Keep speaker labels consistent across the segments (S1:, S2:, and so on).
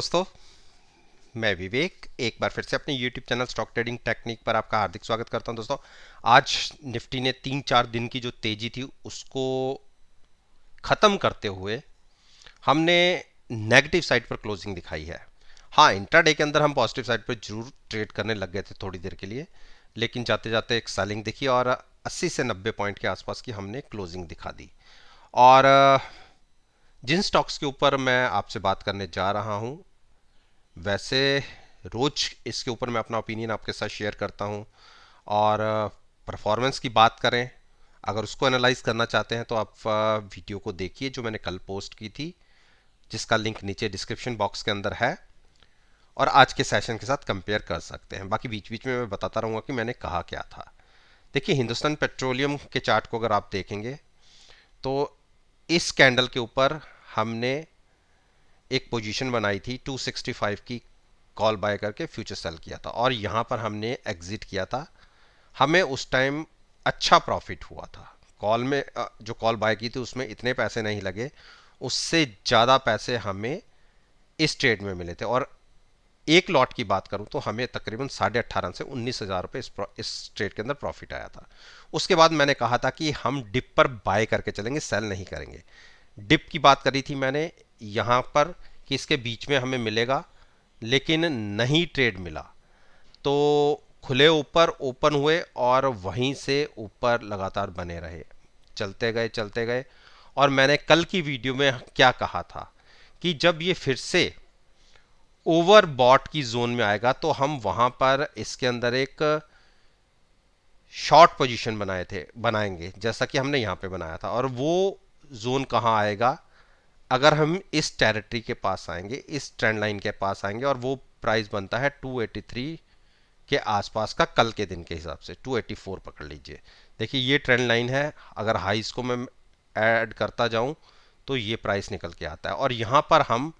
S1: दोस्तों, मैं विवेक एक बार फिर से अपने YouTube channel stock trading technique पर आपका हार्दिक स्वागत करता हूं। दोस्तों, आज निफ्टी ने 3-4 दिन की जो तेजी थी उसको ख़त्म करते हुए हमने नेगेटिव साइड पर क्लोजिंग दिखाई है। हाँ, इंट्राडे के अंदर हम पॉजिटिव साइड पर जरूर ट्रेड करने लग गए थे थोड़ी देर के लिए, लेकिन जाते जाते एक सेलिंग दिखी और 80 से 90 पॉइंट के आसपास की हमने क्लोजिंग दिखा दी। और जिन स्टॉक्स के ऊपर मैं आपसे बात करने जा रहा हूं, वैसे रोज इसके ऊपर मैं अपना ओपिनियन आपके साथ शेयर करता हूं। और परफॉर्मेंस की बात करें, अगर उसको एनालाइज करना चाहते हैं तो आप वीडियो को देखिए जो मैंने कल पोस्ट की थी, जिसका लिंक नीचे डिस्क्रिप्शन बॉक्स के अंदर है, और आज के सेशन के साथ कंपेयर कर सकते हैं। बाकी बीच बीच में मैं बताता रहूँगा कि मैंने कहा क्या था। देखिए, हिंदुस्तान पेट्रोलियम के चार्ट को अगर आप देखेंगे तो इस कैंडल के ऊपर हमने एक पोजीशन बनाई थी 265 की, कॉल बाय करके फ्यूचर सेल किया था और यहाँ पर हमने एग्जिट किया था। हमें उस टाइम अच्छा प्रॉफिट हुआ था। कॉल में जो कॉल बाय की थी उसमें इतने पैसे नहीं लगे, उससे ज़्यादा पैसे हमें इस ट्रेड में मिले थे। और एक लॉट की बात करूं तो हमें तकरीबन 18.5 से 19,000 रुपये इस ट्रेड के अंदर प्रॉफिट आया था। उसके बाद मैंने कहा था कि हम डिप पर बाय करके चलेंगे, सेल नहीं करेंगे। डिप की बात करी थी मैंने यहाँ पर कि इसके बीच में हमें मिलेगा, लेकिन नहीं ट्रेड मिला। तो खुले ऊपर ओपन हुए और वहीं से ऊपर लगातार बने रहे, चलते गए चलते गए। और मैंने कल की वीडियो में क्या कहा था कि जब ये फिर से ओवर बॉट की जोन में आएगा तो हम वहां पर इसके अंदर एक शॉर्ट पोजीशन बनाएंगे, जैसा कि हमने यहाँ पे बनाया था। और वो जोन कहाँ आएगा? अगर हम इस टेरिटरी के पास आएंगे, इस ट्रेंड लाइन के पास आएंगे, और वो प्राइस बनता है 283 के आसपास का, कल के दिन के हिसाब से 284 पकड़ लीजिए। देखिए, ये ट्रेंड लाइन है। अगर हाइस को मैं ऐड करता जाऊं तो ये प्राइस निकल के आता है, और यहाँ पर हम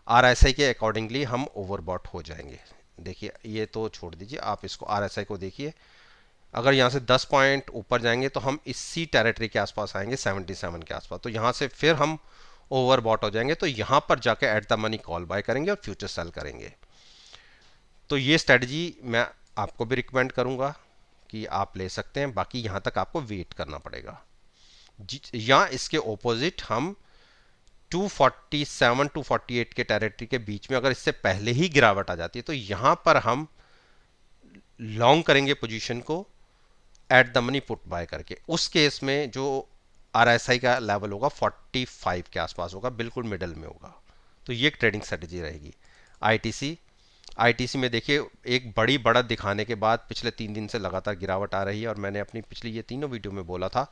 S1: आरएसआई के अकॉर्डिंगली हम ओवरबॉट हो जाएंगे। देखिए, ये तो छोड़ दीजिए, आप इसको आरएसआई को देखिए। अगर यहाँ से 10 पॉइंट ऊपर जाएंगे तो हम इसी टेरिटरी के आसपास आएंगे, 77 के आसपास। तो यहाँ से फिर हम ओवरबॉट हो जाएंगे, तो यहाँ पर जाके at the money call buy करेंगे और फ्यूचर सेल करेंगे। तो ये स्ट्रेटजी मैं आपको भी रिकमेंड करूंगा कि आप ले सकते हैं। बाकी यहाँ तक आपको वेट करना पड़ेगा। या इसके ऑपोजिट हम 247 248 के टेरिटरी के बीच में अगर इससे पहले ही गिरावट आ जाती है तो यहाँ पर हम लॉन्ग करेंगे पोजीशन को, eight the money put buy करके। उस केस में जो आरएसआई का लेवल होगा 45 के आसपास होगा, बिल्कुल मिडल में होगा। तो ये एक ट्रेडिंग स्ट्रेटेजी रहेगी। आईटीसी आईटीसी में देखिए, एक बड़ी बढ़त दिखाने के बाद पिछले 3 दिन से लगातार गिरावट आ रही है, और मैंने अपनी पिछली ये तीनों वीडियो में बोला था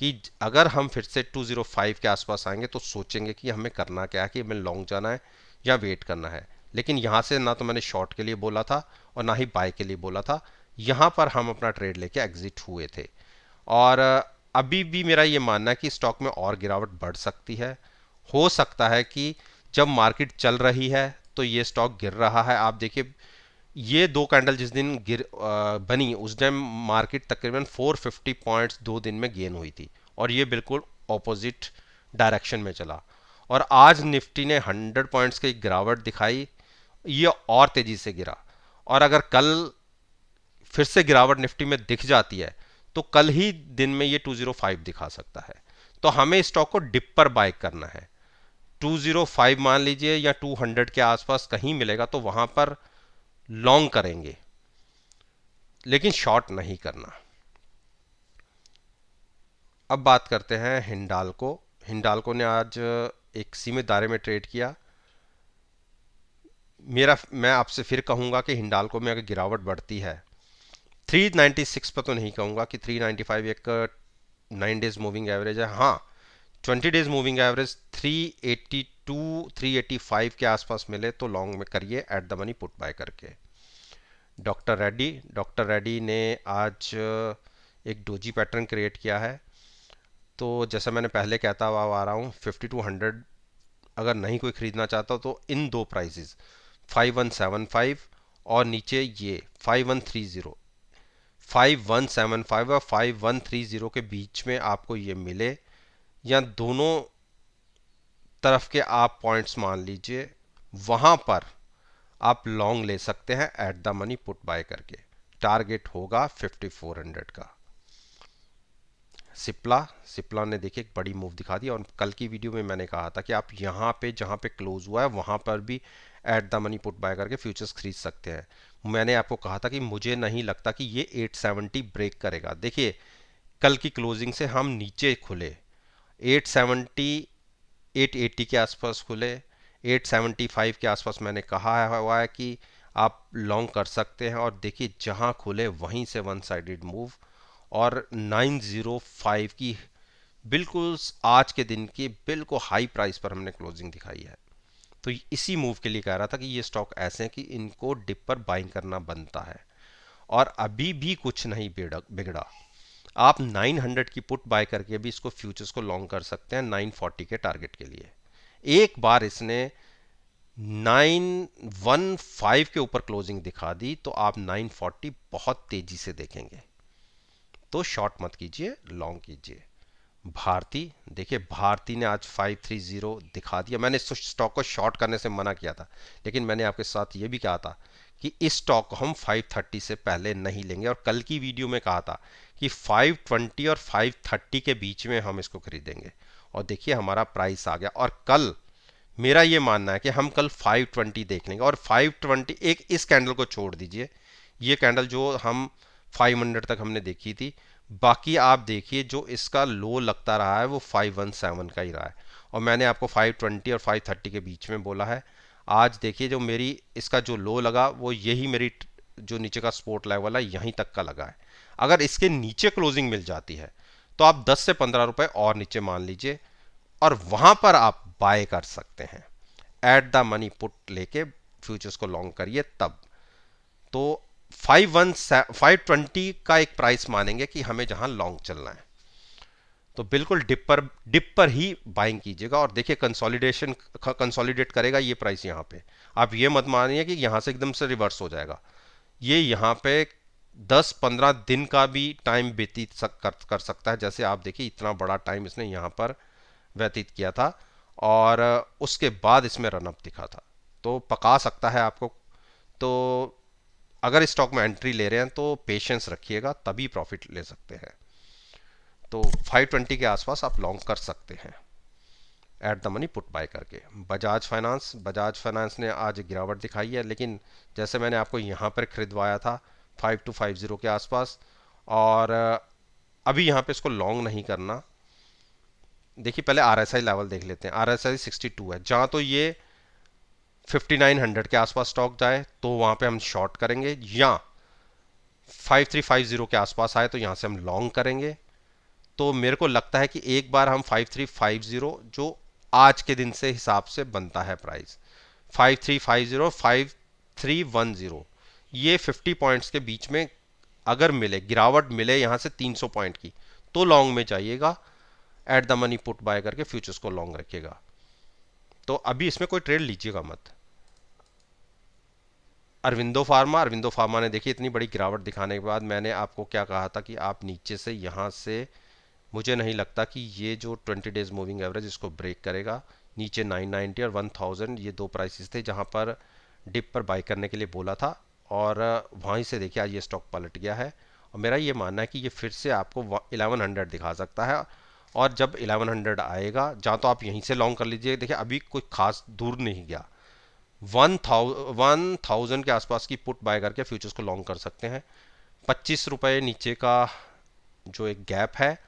S1: कि अगर हम फिर से 205 के आसपास आएंगे तो सोचेंगे कि हमें करना क्या है, कि हमें लॉन्ग जाना है या वेट करना है। लेकिन यहाँ से ना तो मैंने शॉर्ट के लिए बोला था और ना ही बाय के लिए बोला था। यहाँ पर हम अपना ट्रेड लेके एग्जिट हुए थे। और अभी भी मेरा ये मानना है कि स्टॉक में और गिरावट बढ़ सकती है। हो सकता है कि जब मार्केट चल रही है तो ये स्टॉक गिर रहा है। आप देखिए, ये दो कैंडल जिस दिन बनी उस टाइम मार्केट तकरीबन 450 पॉइंट्स 2 दिन में गेन हुई थी, और ये बिल्कुल ऑपोजिट डायरेक्शन में चला। और आज निफ्टी ने 100 पॉइंट्स की गिरावट दिखाई, ये और तेजी से गिरा। और अगर कल फिर से गिरावट निफ्टी में दिख जाती है तो कल ही दिन में ये 205 दिखा सकता है। तो हमें स्टॉक को डिप पर बाय करना है। 205 मान लीजिए या 200 के आसपास कहीं मिलेगा तो वहां पर लॉन्ग करेंगे, लेकिन शॉर्ट नहीं करना। अब बात करते हैं हिंडाल्को। हिंडाल्को ने आज एक सीमित दायरे में ट्रेड किया। मैं आपसे फिर कहूंगा कि हिंडाल्को में अगर गिरावट बढ़ती है, 396 पर तो नहीं कहूंगा कि 395 एक 9 डेज मूविंग एवरेज है। हाँ, 20 डेज मूविंग एवरेज 382 385 के आसपास मिले तो लॉन्ग में करिए, eight the money put buy करके। डॉक्टर रेड्डी ने आज एक डोजी पैटर्न क्रिएट किया है। तो जैसा मैंने पहले कहता हुआ आ रहा हूँ, 50 to 100 अगर नहीं कोई खरीदना चाहता हो तो इन दो प्राइसेस 5175 और नीचे ये 5130, 5175 और 5130 के बीच में आपको ये मिले, या दोनों तरफ के आप पॉइंट्स मान लीजिए, वहां पर आप लॉन्ग ले सकते हैं eight the money put buy करके। टारगेट होगा 5400 का। सिप्ला सिप्ला ने देखिए एक बड़ी मूव दिखा दी, और कल की वीडियो में मैंने कहा था कि आप यहाँ पे जहाँ पे क्लोज हुआ है वहाँ पर भी eight the money put buy करके फ्यूचर्स खरीद सकते हैं। मैंने आपको कहा था कि मुझे नहीं लगता कि ये 870 ब्रेक करेगा। देखिए कल की क्लोजिंग से हम नीचे खुले, 870 880 के आसपास खुले, 875 के आसपास मैंने कहा है हुआ है कि आप लॉन्ग कर सकते हैं, और देखिए जहां खुले वहीं से वन साइडेड मूव, और 905 की बिल्कुल आज के दिन की बिल्कुल हाई प्राइस पर हमने क्लोजिंग दिखाई है। तो इसी मूव के लिए कह रहा था कि ये स्टॉक ऐसे हैं कि इनको डिप पर बाइंग करना बनता है, और अभी भी कुछ नहीं बिगड़ा। आप 900 की पुट बाय करके भी इसको फ्यूचर्स को लॉन्ग कर सकते हैं 940 के टारगेट के लिए। एक बार इसने 915 के ऊपर क्लोजिंग दिखा दी तो आप 940 बहुत तेजी से देखेंगे। तो शॉर्ट मत कीजिए, लॉन्ग कीजिए। भारती, देखिए भारती ने आज 530 दिखा दिया। मैंने इस स्टॉक को शॉर्ट करने से मना किया था, लेकिन मैंने आपके साथ ये भी कहा था कि इस स्टॉक को हम 530 से पहले नहीं लेंगे, और कल की वीडियो में कहा था कि 520 और 530 के बीच में हम इसको खरीदेंगे। और देखिए हमारा प्राइस आ गया, और कल मेरा ये मानना है कि हम कल 520 देख लेंगे। और 520, एक इस कैंडल को छोड़ दीजिए, ये कैंडल जो हम 500 तक हमने देखी थी, बाकी आप देखिए जो इसका लो लगता रहा है वो 517 का ही रहा है, और मैंने आपको 520 और 530 के बीच में बोला है। आज देखिए जो मेरी इसका जो लो लगा वो यही मेरी जो नीचे का सपोर्ट लेवल है यहीं तक का लगा है। अगर इसके नीचे क्लोजिंग मिल जाती है तो आप 10 से 15 रुपए और नीचे मान लीजिए, और वहां पर आप बाय कर सकते हैं। एट द मनी पुट लेके फ्यूचर्स को लॉन्ग करिए तब। तो 520 का एक प्राइस मानेंगे कि हमें जहां लॉन्ग चलना है, तो बिल्कुल डिप पर ही बाइंग कीजिएगा। और देखिए कंसोलिडेट करेगा ये प्राइस यहाँ पे। आप ये मत मानिए कि यहाँ से एकदम से रिवर्स हो जाएगा। ये यहाँ पे 10-15 दिन का भी टाइम व्यतीत कर सकता है। जैसे आप देखिए इतना बड़ा टाइम इसने यहाँ पर व्यतीत किया था, और उसके बाद इसमें रनअप दिखा था, तो पका सकता है आपको। तो अगर इस स्टॉक में एंट्री ले रहे हैं तो पेशेंस रखिएगा, तभी प्रॉफिट ले सकते हैं। तो 520 के आसपास आप लॉन्ग कर सकते हैं eight the money put buy करके। बजाज फाइनेंस ने आज गिरावट दिखाई है, लेकिन जैसे मैंने आपको यहाँ पर खरीदवाया था 5250 के आसपास, और अभी यहाँ पे इसको लॉन्ग नहीं करना। देखिए पहले आरएसआई लेवल देख लेते हैं। आरएसआई 62 है, जहाँ तो ये 5900 के आसपास स्टॉक जाए तो वहाँ पे हम शॉर्ट करेंगे, या 5350 के आसपास आए तो यहाँ से हम लॉन्ग करेंगे। तो मेरे को लगता है कि एक बार हम 5350 जो आज के दिन से हिसाब से बनता है प्राइस, 5350 5310, ये 50 पॉइंट्स के बीच में अगर मिले, गिरावट मिले यहाँ से 300 पॉइंट की, तो लॉन्ग में जाइएगा। Eight the money put buy करके फ्यूचर्स को लॉन्ग रखिएगा। तो अभी इसमें कोई ट्रेड लीजिएगा मत। अरविंदो फार्मा ने देखिए इतनी बड़ी गिरावट दिखाने के बाद मैंने आपको क्या कहा था कि आप नीचे से यहाँ से, मुझे नहीं लगता कि ये जो 20 डेज मूविंग एवरेज इसको ब्रेक करेगा। नीचे 990 और 1000 ये दो प्राइसेस थे जहां पर डिप पर बाई करने के लिए बोला था, और वहीं से देखिए आज ये स्टॉक पलट गया है। और मेरा ये मानना है कि ये फिर से आपको 1100 दिखा सकता है, और जब 1100 आएगा जहाँ तो आप यहीं से लॉन्ग कर लीजिए। देखिए अभी कोई खास दूर नहीं गया, 1000 के आसपास की पुट बाय करके फ्यूचर्स को लॉन्ग कर सकते हैं। 25 रुपये नीचे का जो एक गैप है,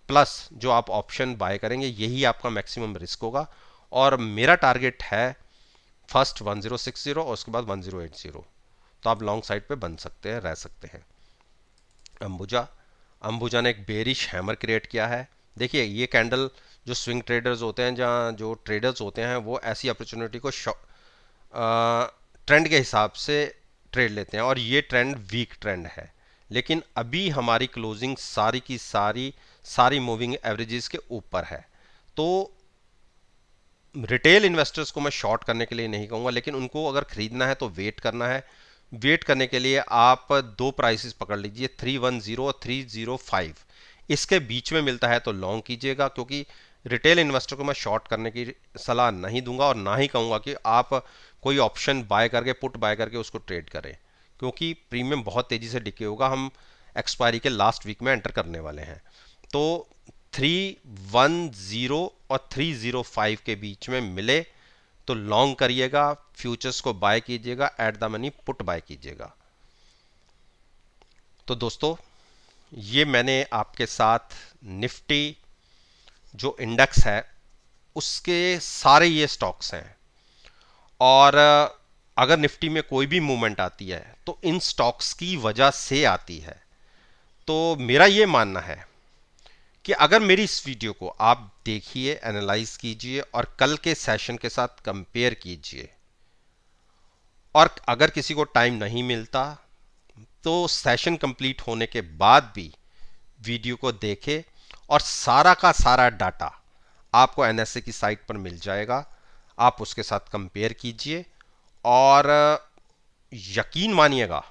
S1: प्लस जो आप ऑप्शन बाय करेंगे, यही आपका मैक्सिमम रिस्क होगा। और मेरा टारगेट है फर्स्ट 1060 और उसके बाद 1080, तो आप लॉन्ग साइड पे बन सकते हैं, रह सकते हैं। अंबुजा अंबुजा ने एक बेरिश हैमर क्रिएट किया है। देखिए ये कैंडल, जो स्विंग ट्रेडर्स होते हैं, जहाँ जो ट्रेडर्स होते हैं वो ऐसी अपॉर्चुनिटी को ट्रेंड के हिसाब से ट्रेड लेते हैं, और ये ट्रेंड वीक ट्रेंड है। लेकिन अभी हमारी क्लोजिंग सारी की सारी मूविंग एवरेजेस के ऊपर है। तो रिटेल इन्वेस्टर्स को मैं शॉर्ट करने के लिए नहीं कहूँगा, लेकिन उनको अगर खरीदना है तो वेट करना है। वेट करने के लिए आप दो प्राइसेस पकड़ लीजिए, 310 और 305। इसके बीच में मिलता है तो लॉन्ग कीजिएगा, क्योंकि रिटेल इन्वेस्टर को मैं शॉर्ट करने की सलाह नहीं दूंगा, और ना ही कहूँगा कि आप कोई ऑप्शन बाय करके, पुट बाय करके उसको ट्रेड करें, क्योंकि प्रीमियम बहुत तेजी से डिके होगा। हम एक्सपायरी के लास्ट वीक में एंटर करने वाले हैं। तो 310 और 305 के बीच में मिले तो लॉन्ग करिएगा, फ्यूचर्स को बाय कीजिएगा, eight the money put buy कीजिएगा। तो दोस्तों, ये मैंने आपके साथ निफ्टी जो इंडेक्स है उसके सारे ये स्टॉक्स हैं, और अगर निफ्टी में कोई भी मूवमेंट आती है तो इन स्टॉक्स की वजह से आती है। तो मेरा ये मानना है कि अगर मेरी इस वीडियो को आप देखिए, एनालाइज कीजिए और कल के सेशन के साथ कंपेयर कीजिए, और अगर किसी को टाइम नहीं मिलता तो सेशन कंप्लीट होने के बाद भी वीडियो को देखे, और सारा का सारा डाटा आपको एनएसए की साइट पर मिल जाएगा। आप उसके साथ कंपेयर कीजिए और यकीन मानिएगा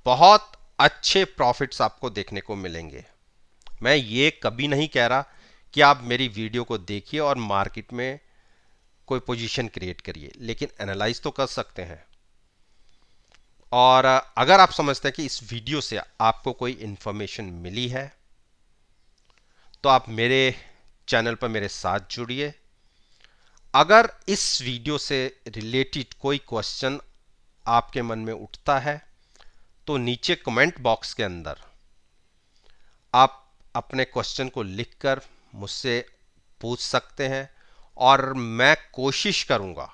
S1: बहुत अच्छे प्रॉफिट्स आपको देखने को मिलेंगे। मैं ये कभी नहीं कह रहा कि आप मेरी वीडियो को देखिए और मार्केट में कोई पोजीशन क्रिएट करिए, लेकिन एनालाइज तो कर सकते हैं। और अगर आप समझते हैं कि इस वीडियो से आपको कोई इंफॉर्मेशन मिली है तो आप मेरे चैनल पर मेरे साथ जुड़िए। अगर इस वीडियो से रिलेटेड कोई क्वेश्चन आपके मन में उठता है तो नीचे कमेंट बॉक्स के अंदर आप अपने क्वेश्चन को लिखकर मुझसे पूछ सकते हैं, और मैं कोशिश करूंगा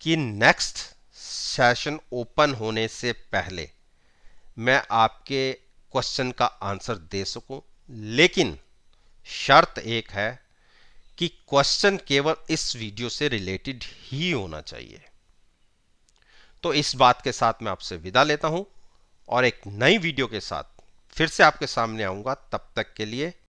S1: कि नेक्स्ट सेशन ओपन होने से पहले मैं आपके क्वेश्चन का आंसर दे सकूं। लेकिन शर्त एक है कि क्वेश्चन केवल इस वीडियो से रिलेटेड ही होना चाहिए। तो इस बात के साथ मैं आपसे विदा लेता हूं और एक नई वीडियो के साथ फिर से आपके सामने आऊंगा। तब तक के लिए